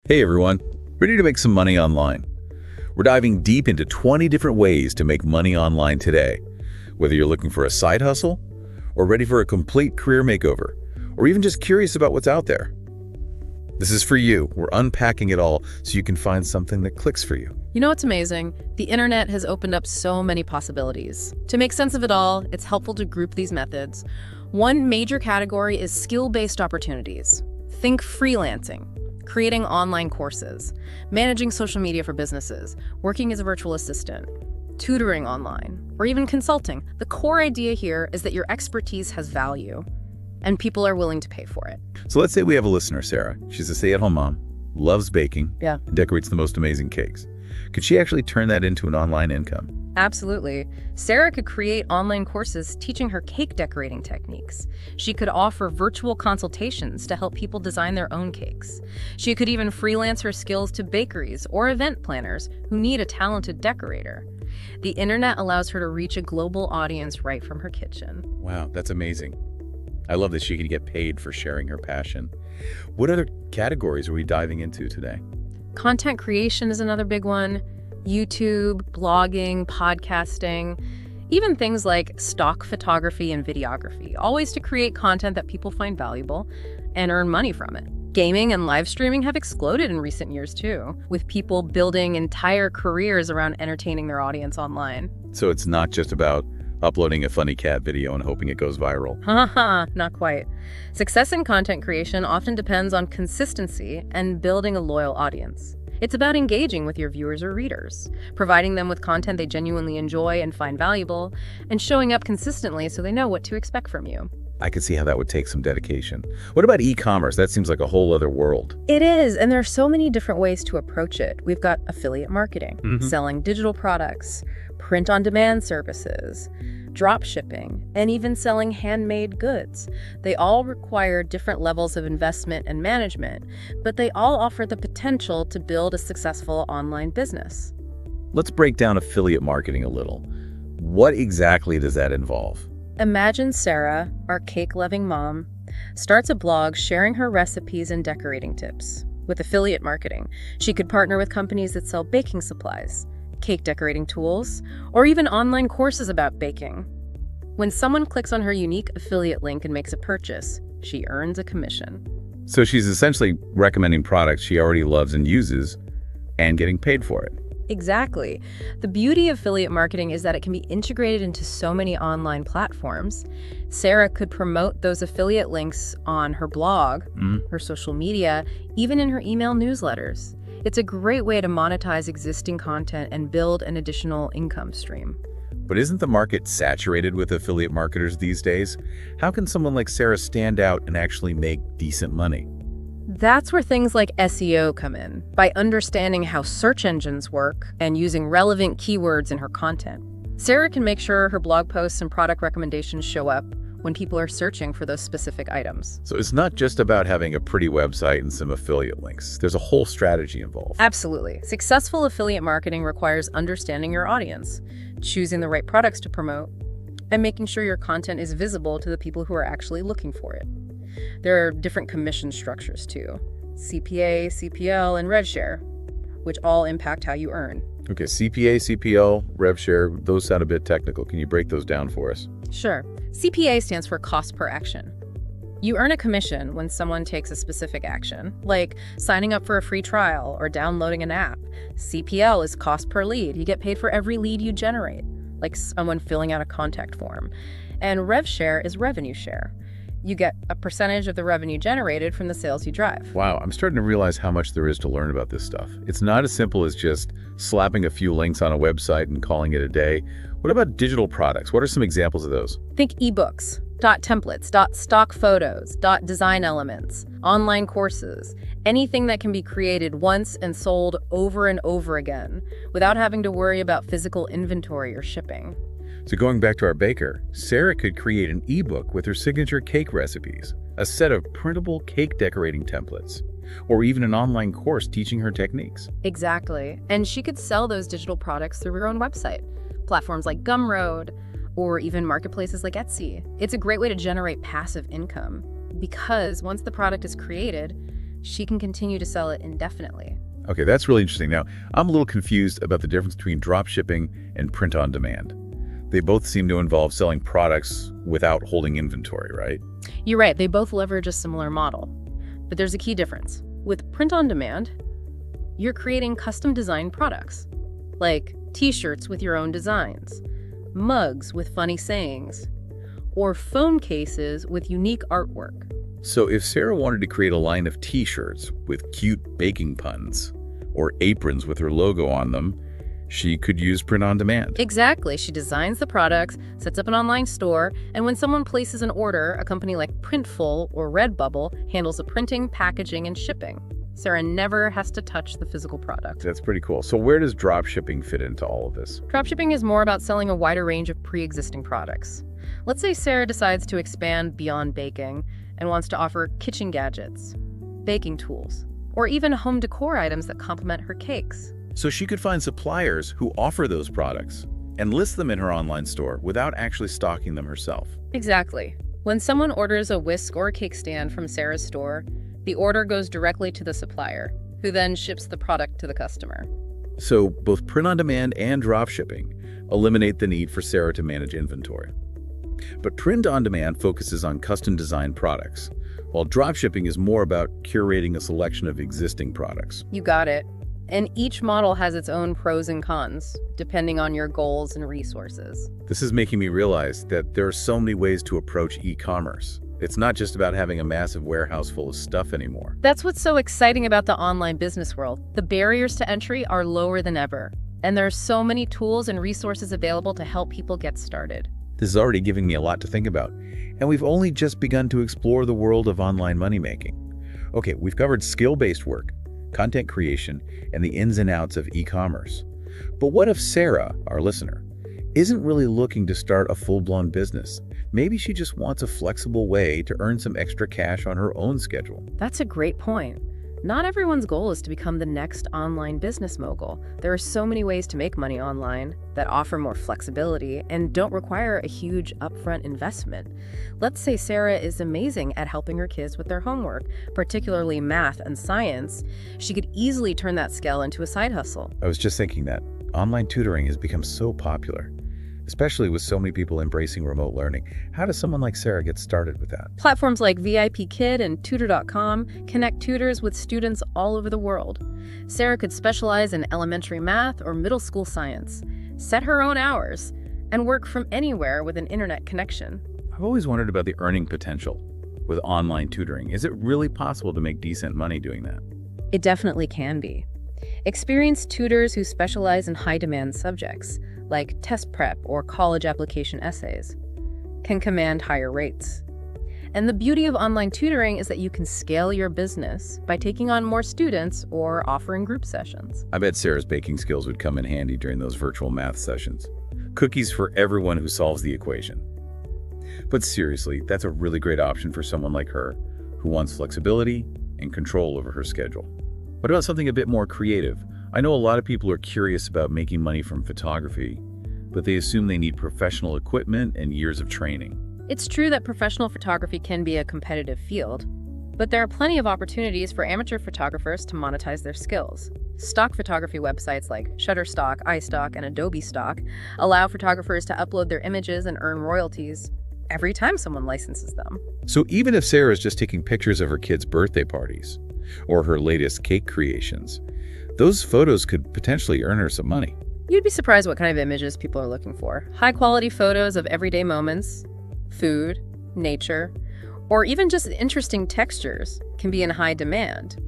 Hey everyone, ready to make some money online? We're diving deep into 20 different ways to make money online today. Whether you're looking for a side hustle, or ready for a complete career makeover, or even just curious about what's out there. This is for you. We're unpacking it all so you can find something that clicks for you. You know what's amazing? The internet has opened up so many possibilities. To make sense of it all, it's helpful to group these methods. One major category is skill-based opportunities. Think freelancing, creating online courses, managing social media for businesses, working as a virtual assistant, tutoring online, or even consulting. The core idea here is that your expertise has value, and people are willing to pay for it. So let's say we have a listener, Sarah. She's a stay-at-home mom, loves baking, and decorates the most amazing cakes. Could she actually turn that into an online income? Absolutely. Sarah could create online courses teaching her cake decorating techniques. She could offer virtual consultations to help people design their own cakes. She could even freelance her skills to bakeries or event planners who need a talented decorator. The internet allows her to reach a global audience right from her kitchen. Wow, that's amazing. I love that she could get paid for sharing her passion. What other categories are we diving into today? Content creation is another big one. YouTube, blogging, podcasting, even things like stock photography and videography, all ways to create content that people find valuable and earn money from it. Gaming and live streaming have exploded in recent years too, with people building entire careers around entertaining their audience online. So it's not just about uploading a funny cat video and hoping it goes viral. Haha, not quite. Success in content creation often depends on consistency and building a loyal audience. It's about engaging with your viewers or readers, providing them with content they genuinely enjoy and find valuable, and showing up consistently so they know what to expect from you. I could see how that would take some dedication. What about e-commerce? That seems like a whole other world. It is, and there are so many different ways to approach it. We've got affiliate marketing, selling digital products, print-on-demand services, drop shipping, and even selling handmade goods. They all require different levels of investment and management, but they all offer the potential to build a successful online business. Let's break down affiliate marketing a little. What exactly does that involve? Imagine Sarah, our cake-loving mom, starts a blog sharing her recipes and decorating tips. With affiliate marketing, she could partner with companies that sell baking supplies, cake decorating tools, or even online courses about baking. When someone clicks on her unique affiliate link and makes a purchase, she earns a commission. So she's essentially recommending products she already loves and uses and getting paid for it. Exactly. The beauty of affiliate marketing is that it can be integrated into so many online platforms. Sarah could promote those affiliate links on her blog, her social media, even in her email newsletters. It's a great way to monetize existing content and build an additional income stream. But isn't the market saturated with affiliate marketers these days? How can someone like Sarah stand out and actually make decent money? That's where things like SEO come in, by understanding how search engines work and using relevant keywords in her content. Sarah can make sure her blog posts and product recommendations show up when people are searching for those specific items. So it's not just about having a pretty website and some affiliate links. There's a whole strategy involved. Absolutely. Successful affiliate marketing requires understanding your audience, choosing the right products to promote, and making sure your content is visible to the people who are actually looking for it. There are different commission structures too. CPA, CPL, and rev share, which all impact how you earn. Okay, CPA, CPL, rev share, those sound a bit technical. Can you break those down for us? Sure. CPA stands for cost per action. You earn a commission when someone takes a specific action, like signing up for a free trial or downloading an app. CPL is cost per lead. You get paid for every lead you generate, like someone filling out a contact form. And rev share is revenue share. You get a percentage of the revenue generated from the sales you drive. Wow, I'm starting to realize how much there is to learn about this stuff. It's not as simple as just slapping a few links on a website and calling it a day. What about digital products? What are some examples of those? Think ebooks, .templates, .stock photos, .design elements, online courses, anything that can be created once and sold over and over again without having to worry about physical inventory or shipping. So going back to our baker, Sarah could create an ebook with her signature cake recipes, a set of printable cake decorating templates, or even an online course teaching her techniques. Exactly. And she could sell those digital products through her own website, platforms like Gumroad, or even marketplaces like Etsy. It's a great way to generate passive income because once the product is created, she can continue to sell it indefinitely. Okay, that's really interesting. Now, I'm a little confused about the difference between drop shipping and print on demand. They both seem to involve selling products without holding inventory, right? You're right, they both leverage a similar model. But there's a key difference. With print on demand, you're creating custom designed products, like t-shirts with your own designs, mugs with funny sayings, or phone cases with unique artwork. So if Sarah wanted to create a line of t-shirts with cute baking puns or aprons with her logo on them, she could use print on demand. Exactly. She designs the products, sets up an online store, and when someone places an order, a company like Printful or Redbubble handles the printing, packaging, and shipping. Sarah never has to touch the physical product. That's pretty cool. So where does drop shipping fit into all of this? Dropshipping is more about selling a wider range of pre-existing products. Let's say Sarah decides to expand beyond baking and wants to offer kitchen gadgets, baking tools, or even home decor items that complement her cakes. So she could find suppliers who offer those products and list them in her online store without actually stocking them herself. Exactly. When someone orders a whisk or a cake stand from Sarah's store, the order goes directly to the supplier, who then ships the product to the customer. So both print on demand and drop shipping eliminate the need for Sarah to manage inventory. But print on demand focuses on custom designed products, while drop shipping is more about curating a selection of existing products. You got it. And each model has its own pros and cons, depending on your goals and resources. This is making me realize that there are so many ways to approach e-commerce. It's not just about having a massive warehouse full of stuff anymore. That's what's so exciting about the online business world. The barriers to entry are lower than ever, and there are so many tools and resources available to help people get started. This is already giving me a lot to think about, and we've only just begun to explore the world of online money making. Okay, we've covered skill-based work, content creation, and the ins and outs of e-commerce. But what if Sarah, our listener, isn't really looking to start a full-blown business? Maybe she just wants a flexible way to earn some extra cash on her own schedule. That's a great point. Not everyone's goal is to become the next online business mogul. There are so many ways to make money online that offer more flexibility and don't require a huge upfront investment. Let's say Sarah is amazing at helping her kids with their homework, particularly math and science. She could easily turn that skill into a side hustle. I was just thinking that online tutoring has become so popular, especially with so many people embracing remote learning. How does someone like Sarah get started with that? Platforms like VIP Kid and Tutor.com connect tutors with students all over the world. Sarah could specialize in elementary math or middle school science, set her own hours, and work from anywhere with an internet connection. I've always wondered about the earning potential with online tutoring. Is it really possible to make decent money doing that? It definitely can be. Experienced tutors who specialize in high-demand subjects, like test prep or college application essays, can command higher rates. And the beauty of online tutoring is that you can scale your business by taking on more students or offering group sessions. I bet Sarah's baking skills would come in handy during those virtual math sessions. Cookies for everyone who solves the equation. But seriously, that's a really great option for someone like her who wants flexibility and control over her schedule. What about something a bit more creative? I know a lot of people are curious about making money from photography, but they assume they need professional equipment and years of training. It's true that professional photography can be a competitive field, but there are plenty of opportunities for amateur photographers to monetize their skills. Stock photography websites like Shutterstock, iStock, and Adobe Stock allow photographers to upload their images and earn royalties every time someone licenses them. So even if Sarah is just taking pictures of her kids' birthday parties or her latest cake creations, those photos could potentially earn her some money. You'd be surprised what kind of images people are looking for. High-quality photos of everyday moments, food, nature, or even just interesting textures can be in high demand.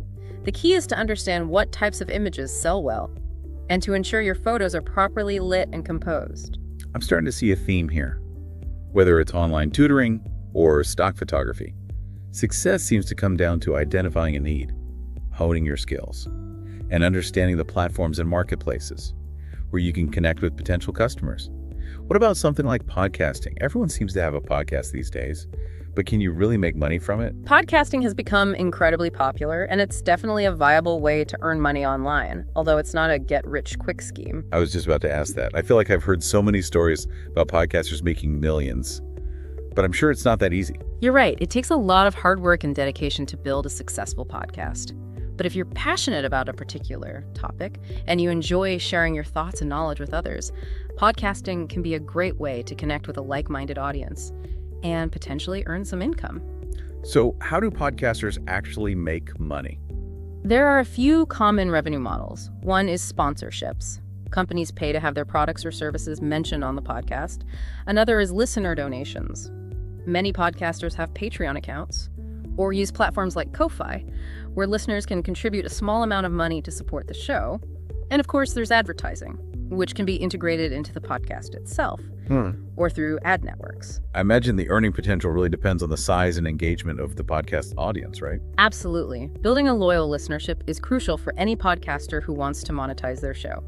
The key is to understand what types of images sell well and to ensure your photos are properly lit and composed. I'm starting to see a theme here. Whether it's online tutoring or stock photography, success seems to come down to identifying a need, honing your skills, and understanding the platforms and marketplaces where you can connect with potential customers. What about something like podcasting? Everyone seems to have a podcast these days, but can you really make money from it? Podcasting has become incredibly popular, and it's definitely a viable way to earn money online, although it's not a get-rich-quick scheme. I was just about to ask that. I feel like I've heard so many stories about podcasters making millions, but I'm sure it's not that easy. You're right. It takes a lot of hard work and dedication to build a successful podcast. But if you're passionate about a particular topic and you enjoy sharing your thoughts and knowledge with others, podcasting can be a great way to connect with a like-minded audience and potentially earn some income. So how do podcasters actually make money? There are a few common revenue models. One is sponsorships. Companies pay to have their products or services mentioned on the podcast. Another is listener donations. Many podcasters have Patreon accounts or use platforms like Ko-Fi, where listeners can contribute a small amount of money to support the show. And of course, there's advertising, which can be integrated into the podcast itself or through ad networks. I imagine the earning potential really depends on the size and engagement of the podcast audience, right? Absolutely. Building a loyal listenership is crucial for any podcaster who wants to monetize their show.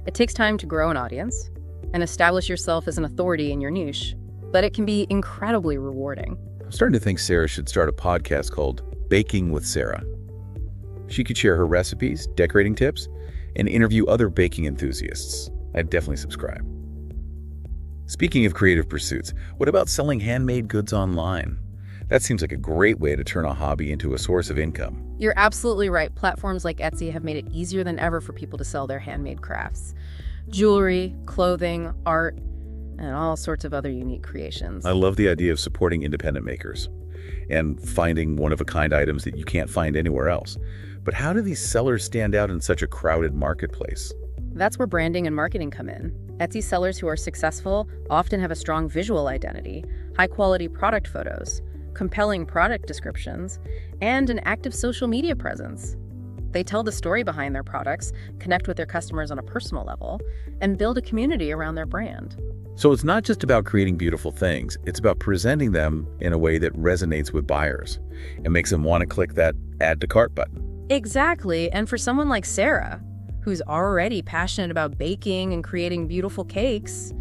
It takes time to grow an audience and establish yourself as an authority in your niche, but it can be incredibly rewarding. I'm starting to think Sarah should start a podcast called Baking with Sarah. She could share her recipes, decorating tips, and interview other baking enthusiasts. I'd definitely subscribe. Speaking of creative pursuits, what about selling handmade goods online? That seems like a great way to turn a hobby into a source of income. You're absolutely right. Platforms like Etsy have made it easier than ever for people to sell their handmade crafts. Jewelry, clothing, art, and all sorts of other unique creations. I love the idea of supporting independent makers and finding one-of-a-kind items that you can't find anywhere else. But how do these sellers stand out in such a crowded marketplace? That's where branding and marketing come in. Etsy sellers who are successful often have a strong visual identity, high-quality product photos, compelling product descriptions, and an active social media presence. They tell the story behind their products, connect with their customers on a personal level, and build a community around their brand. So it's not just about creating beautiful things, it's about presenting them in a way that resonates with buyers and makes them want to click that add to cart button. Exactly, and for someone like Sarah, who's already passionate about baking and creating beautiful cakes,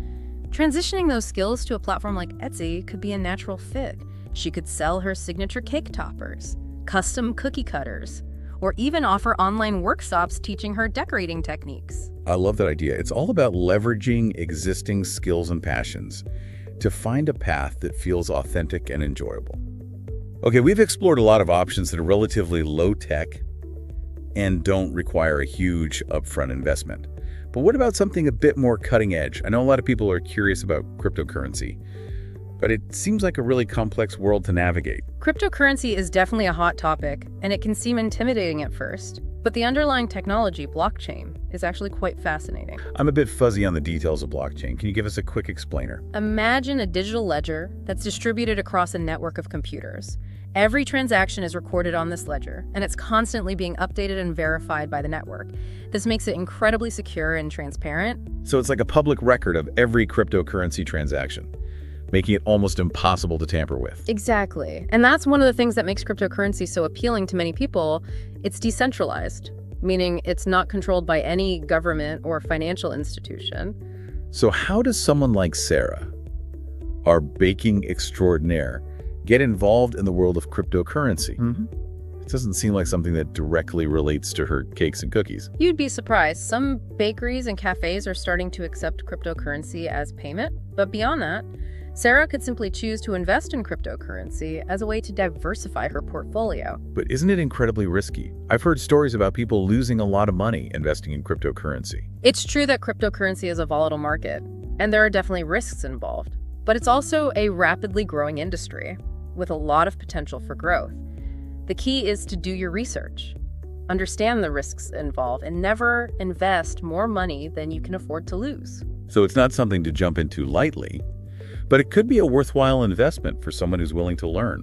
transitioning those skills to a platform like Etsy could be a natural fit. She could sell her signature cake toppers, custom cookie cutters, or even offer online workshops teaching her decorating techniques. I love that idea. It's all about leveraging existing skills and passions to find a path that feels authentic and enjoyable. Okay, we've explored a lot of options that are relatively low-tech and don't require a huge upfront investment. But what about something a bit more cutting edge? I know a lot of people are curious about cryptocurrency, but it seems like a really complex world to navigate. Cryptocurrency is definitely a hot topic, and it can seem intimidating at first. But the underlying technology, blockchain, is actually quite fascinating. I'm a bit fuzzy on the details of blockchain. Can you give us a quick explainer? Imagine a digital ledger that's distributed across a network of computers. Every transaction is recorded on this ledger, and it's constantly being updated and verified by the network. This makes it incredibly secure and transparent. So it's like a public record of every cryptocurrency transaction, making it almost impossible to tamper with. Exactly. And that's one of the things that makes cryptocurrency so appealing to many people. It's decentralized, meaning it's not controlled by any government or financial institution. So how does someone like Sarah, our baking extraordinaire, get involved in the world of cryptocurrency? It doesn't seem like something that directly relates to her cakes and cookies. You'd be surprised. Some bakeries and cafes are starting to accept cryptocurrency as payment. But beyond that, Sarah could simply choose to invest in cryptocurrency as a way to diversify her portfolio. But isn't it incredibly risky? I've heard stories about people losing a lot of money investing in cryptocurrency. It's true that cryptocurrency is a volatile market, and there are definitely risks involved. But it's also a rapidly growing industry with a lot of potential for growth. The key is to do your research, understand the risks involved, and never invest more money than you can afford to lose. So it's not something to jump into lightly, but it could be a worthwhile investment for someone who's willing to learn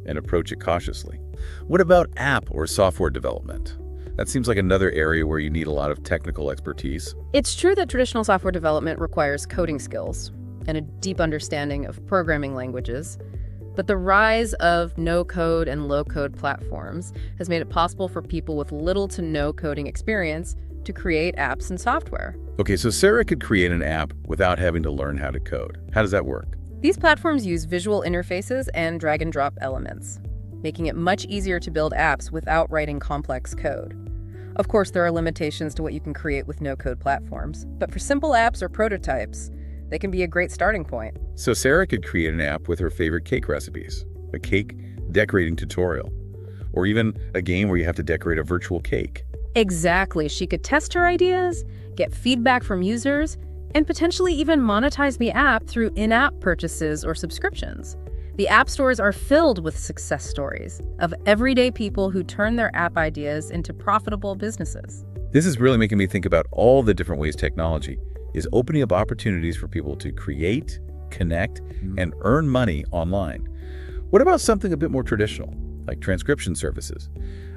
and approach it cautiously. What about app or software development? That seems like another area where you need a lot of technical expertise. It's true that traditional software development requires coding skills and a deep understanding of programming languages. But the rise of no-code and low-code platforms has made it possible for people with little to no coding experience to create apps and software. Okay, so Sarah could create an app without having to learn how to code. How does that work? These platforms use visual interfaces and drag-and-drop elements, making it much easier to build apps without writing complex code. Of course, there are limitations to what you can create with no-code platforms, but for simple apps or prototypes, They can be a great starting point. So Sarah could create an app with her favorite cake recipes, a cake decorating tutorial, or even a game where you have to decorate a virtual cake. Exactly. She could test her ideas, get feedback from users, and potentially even monetize the app through in-app purchases or subscriptions. The app stores are filled with success stories of everyday people who turn their app ideas into profitable businesses. This is really making me think about all the different ways technology is opening up opportunities for people to create, connect, and earn money online. What about something a bit more traditional, like transcription services?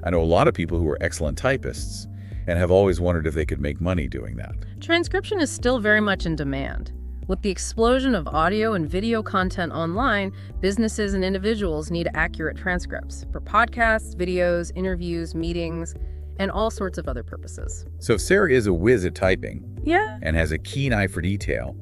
I know a lot of people who are excellent typists and have always wondered if they could make money doing that. Transcription is still very much in demand. With the explosion of audio and video content online, businesses and individuals need accurate transcripts for podcasts, videos, interviews, meetings, and all sorts of other purposes. So if Sarah is a whiz at typing and has a keen eye for detail,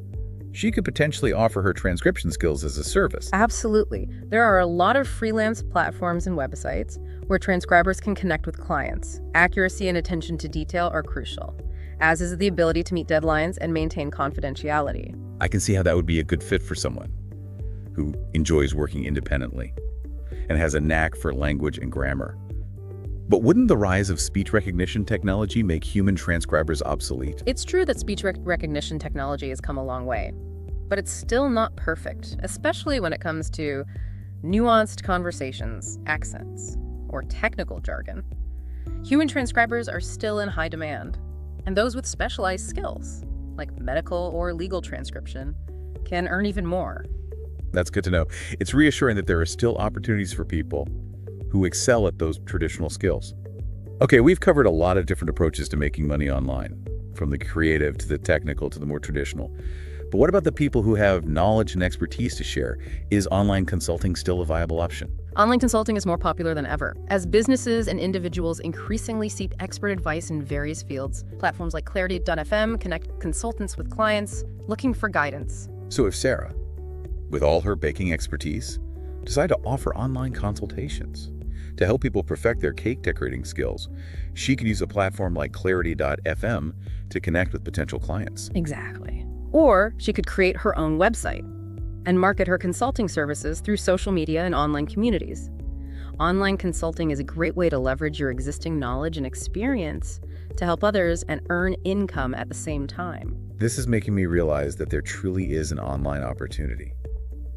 she could potentially offer her transcription skills as a service. Absolutely. There are a lot of freelance platforms and websites where transcribers can connect with clients. Accuracy and attention to detail are crucial, as is the ability to meet deadlines and maintain confidentiality. I can see how that would be a good fit for someone who enjoys working independently and has a knack for language and grammar. But wouldn't the rise of speech recognition technology make human transcribers obsolete? It's true that speech recognition technology has come a long way, but it's still not perfect, especially when it comes to nuanced conversations, accents, or technical jargon. Human transcribers are still in high demand, and those with specialized skills, like medical or legal transcription, can earn even more. That's good to know. It's reassuring that there are still opportunities for people who excel at those traditional skills. Okay, we've covered a lot of different approaches to making money online, from the creative to the technical to the more traditional. But what about the people who have knowledge and expertise to share? Is online consulting still a viable option? Online consulting is more popular than ever. As businesses and individuals increasingly seek expert advice in various fields, platforms like Clarity.fm connect consultants with clients looking for guidance. So if Sarah, with all her baking expertise, decide to offer online consultations to help people perfect their cake decorating skills, she could use a platform like Clarity.fm to connect with potential clients. Exactly. Or she could create her own website and market her consulting services through social media and online communities. Online consulting is a great way to leverage your existing knowledge and experience to help others and earn income at the same time. This is making me realize that there truly is an online opportunity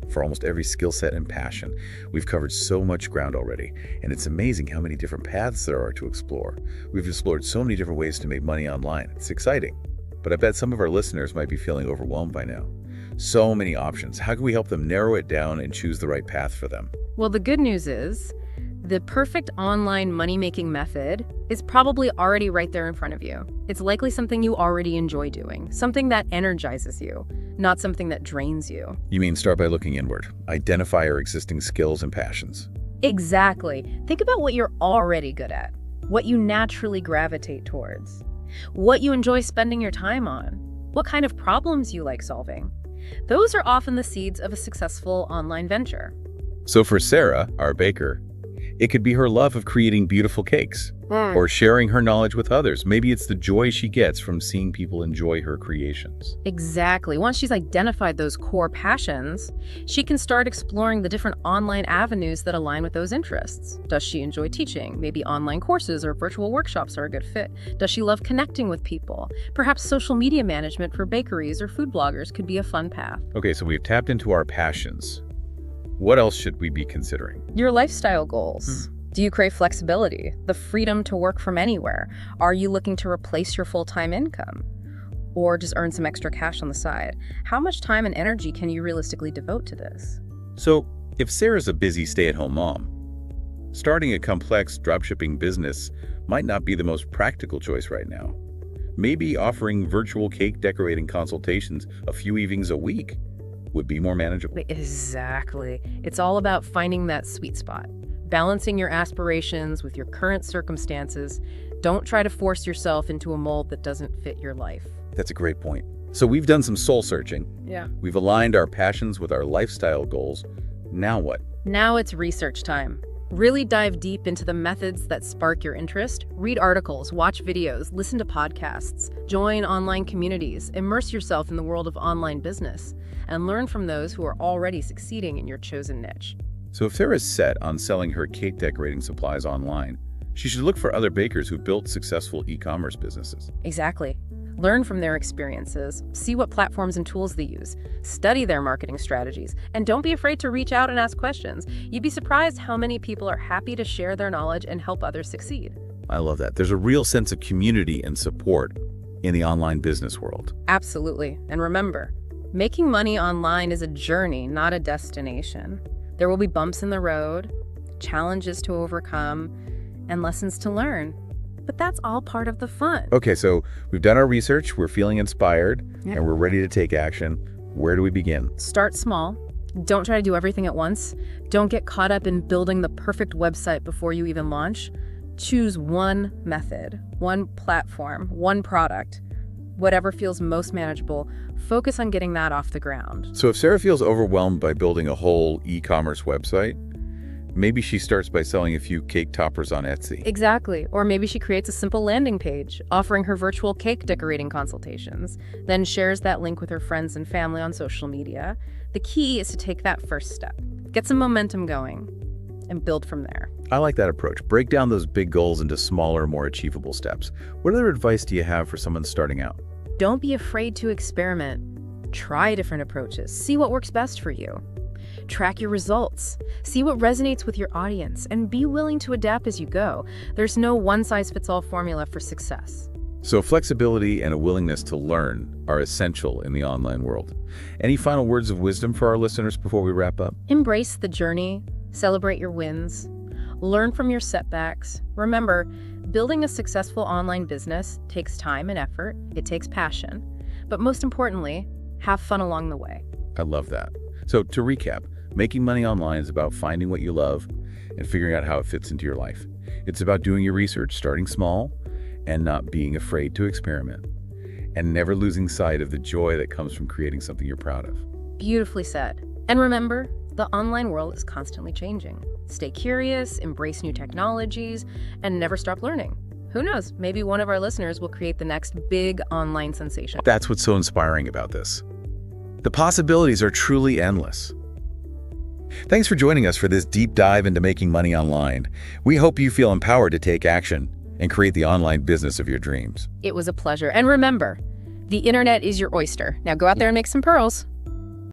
for almost every skill set and passion. We've covered so much ground already, and it's amazing how many different paths there are to explore. We've explored so many different ways to make money online. It's exciting, but I bet some of our listeners might be feeling overwhelmed by now. So many options. How can we help them narrow it down and choose the right path for them? Well, the good news is the perfect online money-making method is probably already right there in front of you. It's likely something you already enjoy doing, something that energizes you, not something that drains you. You mean start by looking inward, identify our existing skills and passions. Exactly. Think about what you're already good at, what you naturally gravitate towards, what you enjoy spending your time on, what kind of problems you like solving. Those are often the seeds of a successful online venture. So for Sarah, our baker, it could be her love of creating beautiful cakes or sharing her knowledge with others. Maybe it's the joy she gets from seeing people enjoy her creations. Exactly. Once she's identified those core passions, she can start exploring the different online avenues that align with those interests. Does she enjoy teaching? Maybe online courses or virtual workshops are a good fit. Does she love connecting with people? Perhaps social media management for bakeries or food bloggers could be a fun path. Okay, so we've tapped into our passions. What else should we be considering? Your lifestyle goals. Do you crave flexibility, the freedom to work from anywhere? Are you looking to replace your full-time income? Or just earn some extra cash on the side? How much time and energy can you realistically devote to this? So, if Sarah's a busy stay-at-home mom, starting a complex dropshipping business might not be the most practical choice right now. Maybe offering virtual cake decorating consultations a few evenings a week would be more manageable. Exactly. It's all about finding that sweet spot, balancing your aspirations with your current circumstances. Don't try to force yourself into a mold that doesn't fit your life. That's a great point. So we've done some soul searching. Yeah. We've aligned our passions with our lifestyle goals. Now what? Now it's research time. Really dive deep into the methods that spark your interest. Read articles, watch videos, listen to podcasts, join online communities, immerse yourself in the world of online business, and learn from those who are already succeeding in your chosen niche. So if Sarah's set on selling her cake decorating supplies online, she should look for other bakers who built successful e-commerce businesses. Exactly. Learn from their experiences, see what platforms and tools they use, study their marketing strategies, and don't be afraid to reach out and ask questions. You'd be surprised how many people are happy to share their knowledge and help others succeed. I love that. There's a real sense of community and support in the online business world. Absolutely. And remember, making money online is a journey, not a destination. There will be bumps in the road, challenges to overcome, and lessons to learn. But that's all part of the fun. Okay, so we've done our research, we're feeling inspired, and we're ready to take action. Where do we begin? Start small. Don't try to do everything at once. Don't get caught up in building the perfect website before you even launch. Choose one method, one platform, one product. Whatever feels most manageable, focus on getting that off the ground. So if Sarah feels overwhelmed by building a whole e-commerce website, maybe she starts by selling a few cake toppers on Etsy. Exactly. Or maybe she creates a simple landing page offering her virtual cake decorating consultations, then shares that link with her friends and family on social media. The key is to take that first step, get some momentum going, and build from there. I like that approach. Break down those big goals into smaller, more achievable steps. What other advice do you have for someone starting out? Don't be afraid to experiment. Try different approaches. See what works best for you. Track your results. See what resonates with your audience, and be willing to adapt as you go. There's no one-size-fits-all formula for success. So flexibility and a willingness to learn are essential in the online world. Any final words of wisdom for our listeners before we wrap up? Embrace the journey. Celebrate your wins. Learn from your setbacks. Remember, building a successful online business takes time and effort. It takes passion. But most importantly, have fun along the way. I love that. So to recap, making money online is about finding what you love and figuring out how it fits into your life. It's about doing your research, starting small, and not being afraid to experiment, and never losing sight of the joy that comes from creating something you're proud of. Beautifully said. And remember, the online world is constantly changing. Stay curious, embrace new technologies, and never stop learning. Who knows, maybe one of our listeners will create the next big online sensation. That's what's so inspiring about this. The possibilities are truly endless. Thanks for joining us for this deep dive into making money online. We hope you feel empowered to take action and create the online business of your dreams. It was a pleasure. And remember, the internet is your oyster. Now go out there and make some pearls.